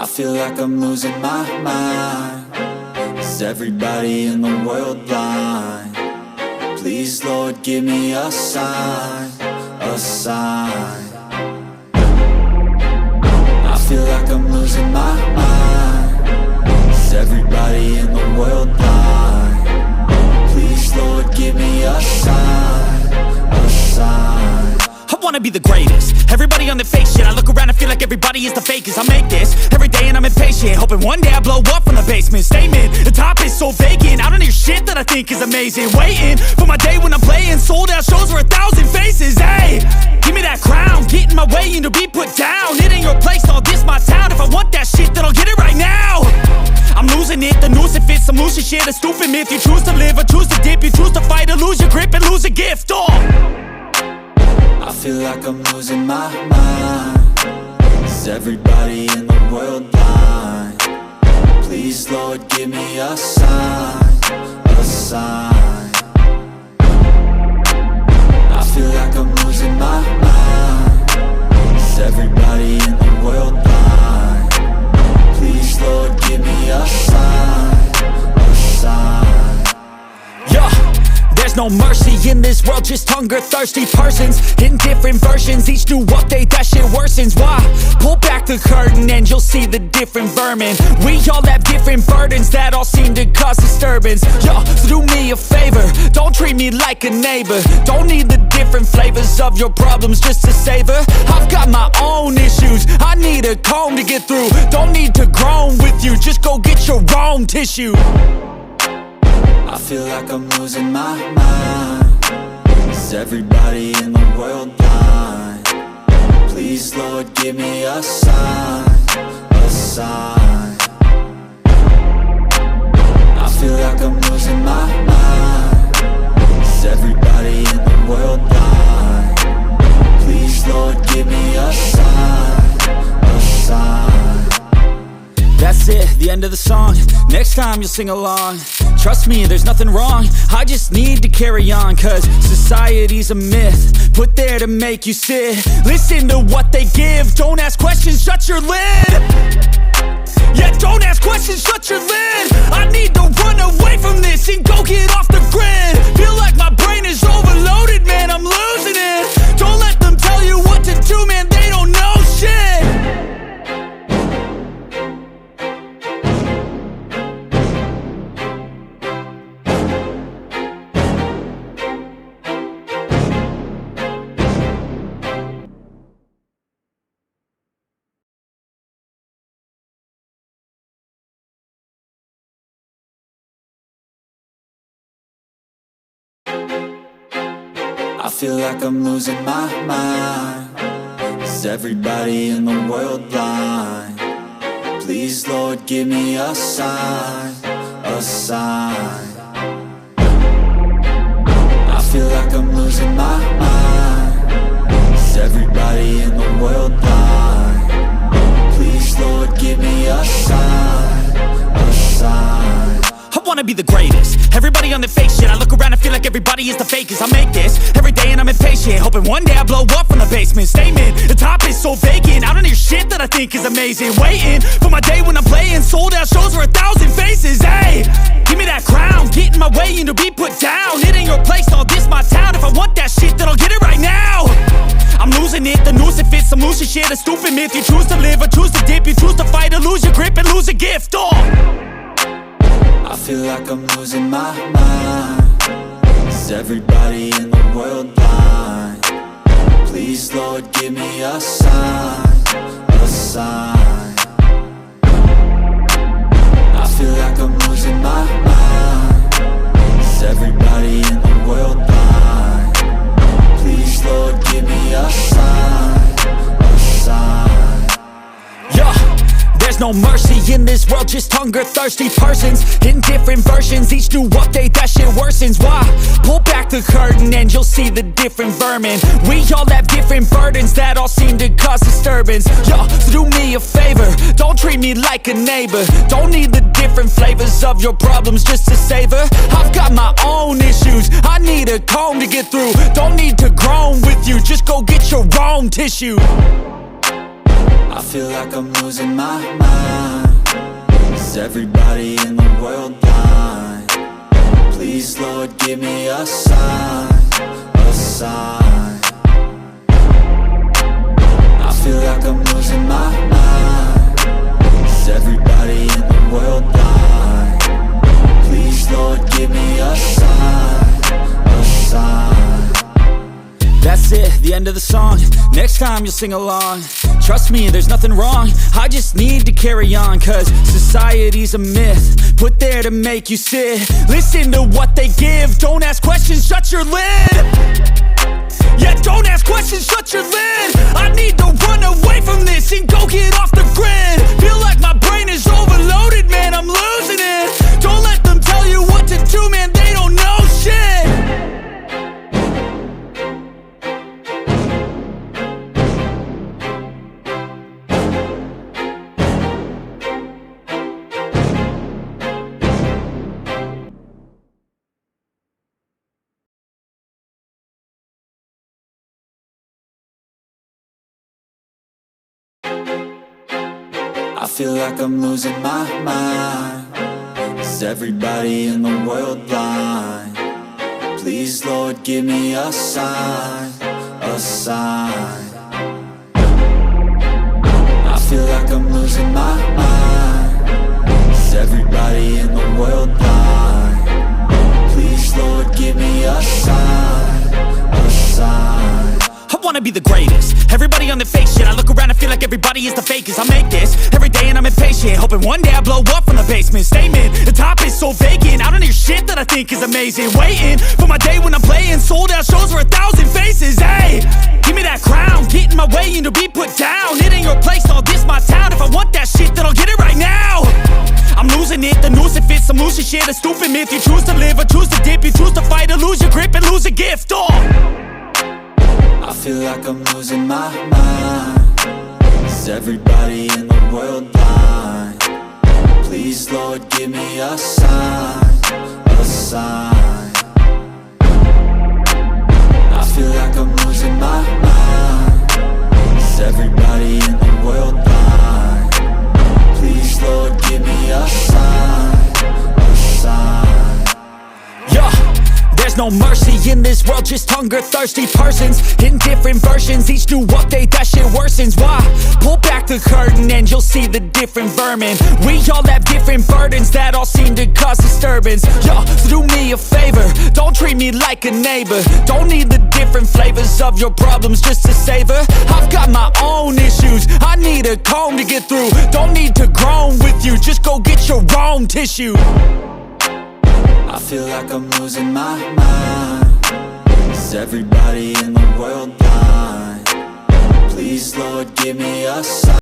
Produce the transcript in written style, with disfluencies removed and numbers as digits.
I feel like I'm losing my mind. Is everybody in the world blind? Please, Lord, give me a sign, a sign. I feel like I'm losing my mind. Is everybody in the world blind? Please, Lord, give me a sign, a sign. I wanna be the greatest. Everybody on the fake shit. I look around and feel like everybody is the fakest. I make this every day and I'm impatient, hoping one day I blow up from the basement. Statement, the top is so vacant. I don't hear shit that I think is amazing. Waiting for my day when I'm playing sold out shows for 1,000 faces. Hey, give me that crown, get in my way and to be put down. It ain't your place, all this my town. If I want that shit, then I'll get it right now. I'm losing it, the noose it fits. Some loose shit, a stupid myth. You choose to live or choose to dip. You choose to fight or lose your grip and lose a gift. I feel like I'm losing my mind. Is everybody in the world blind? Please, Lord, give me a sign, a sign. I feel like I'm losing my mind. Is everybody in the world blind? Please, Lord, give me a sign, a sign. Yeah. There's no mercy in this world, just hunger-thirsty persons in different versions. Each new update, that shit worsens. Why? Pull back the curtain and you'll see the different vermin. We all have different burdens that all seem to cause disturbance. Yo, so do me a favor, don't treat me like a neighbor. Don't need the different flavors of your problems just to savor. I've got my own issues, I need a comb to get through. Don't need to groan with you, just go get your own tissue. I feel like I'm losing my mind. Is everybody in the world blind? Please, Lord, give me a sign, a sign. I feel like I'm losing my mind. Is everybody in the world blind? Please, Lord, give me a sign, a sign. That's it, the end of the song. Next time you'll sing along. Trust me, there's nothing wrong. I just need to carry on, cause society's a myth put there to make you sit. Listen to what they give. Don't ask questions, shut your lid. Yeah, don't ask questions, shut your lid. I need to run away from this and go get off the grid. Feel like my brain is overloaded, man, I'm losing it. Don't let them tell you what to do, man, they don't know shit. I feel like I'm losing my mind. Is everybody in the world blind? Please, Lord, give me a sign, a sign. I feel like I'm losing my mind. Is everybody in the world blind? Please, Lord, give me a sign, a sign. I wanna be the greatest. Everybody on the fake shit. I look around and feel like everybody is the fakest. I make this every day and I'm impatient, hoping one day I blow up from the basement. Statement, the top is so vacant. I don't hear shit that I think is amazing. Waiting for my day when I'm playing sold out shows for 1,000 faces. Hey, give me that crown, get in my way and to be put down. It ain't your place, all this my town. If I want that shit, then I'll get it right now. I'm losing it, the noose it fits. Some loose shit, a stupid myth. You choose to live or choose to dip. You choose to fight or lose your grip and lose a gift. I feel like I'm losing my mind. Is everybody in the world blind? Please, Lord, give me a sign, a sign. I feel like I'm losing my mind. Is everybody in the world blind? Please, Lord, give me a sign, a sign. Yeah. There's no mercy in this world, just hunger-thirsty persons in different versions. Each new update, that shit worsens. Why? Pull back the curtain and you'll see the different vermin. We all have different burdens that all seem to cause disturbance. Yo, so do me a favor, don't treat me like a neighbor. Don't need the different flavors of your problems just to savor. I've got my own issues, I need a comb to get through. Don't need to groan with you, just go get your own tissue. I feel like I'm losing my mind. Is everybody in the world blind? Please, Lord, give me a sign, a sign. I feel like I'm losing my mind. Is everybody in the world blind? Please, Lord, give me a sign, a sign. That's it, the end of the song. Next time you'll sing along. Trust me, there's nothing wrong. I just need to carry on, cause society's a myth put there to make you sit. Listen to what they give. Don't ask questions, shut your lid. Yeah, don't ask questions, shut your lid. I need to run away from this and go get off the grid. Feel like my brain is overloaded, man, I'm losing it. Don't let them tell you what to do, man, they don't know shit. I feel like I'm losing my mind. Is everybody in the world blind? Please, Lord, give me a sign, a sign. I feel like I'm losing my mind. Is everybody in the world blind? Please, Lord, give me a sign, a sign. I wanna be the greatest. Everybody on the fake shit. I look around and feel like everybody is the fakest. I make this every day and I'm impatient, hoping one day I blow up from the basement. Statement, the top is so vacant. I don't hear shit that I think is amazing. Waiting for my day when I'm playing sold out shows for 1,000 faces. Hey, give me that crown, get in my way and to be put down. It ain't your place, all this my town. If I want that shit, then I'll get it right now. I'm losing it, the noose it fits, some losing shit. A stupid myth, you choose to live or choose to dip. You choose to fight or lose your grip and lose a gift. I feel like I'm losing my mind. Is everybody in the world blind? Please, Lord, give me a sign, a sign. I feel like I'm losing my mind. Is everybody in the world blind? Please, Lord, give me a sign, a sign. Yeah. There's no mercy in this world, just hunger-thirsty persons in different versions. Each new update, that shit worsens. Why? Pull back the curtain and you'll see the different vermin. We all have different burdens that all seem to cause disturbance. Yo, so do me a favor, don't treat me like a neighbor. Don't need the different flavors of your problems just to savor. I've got my own issues, I need a comb to get through. Don't need to groan with you, just go get your own tissue. I feel like I'm losing my mind. Is everybody in the world blind? Please, Lord, give me a sign.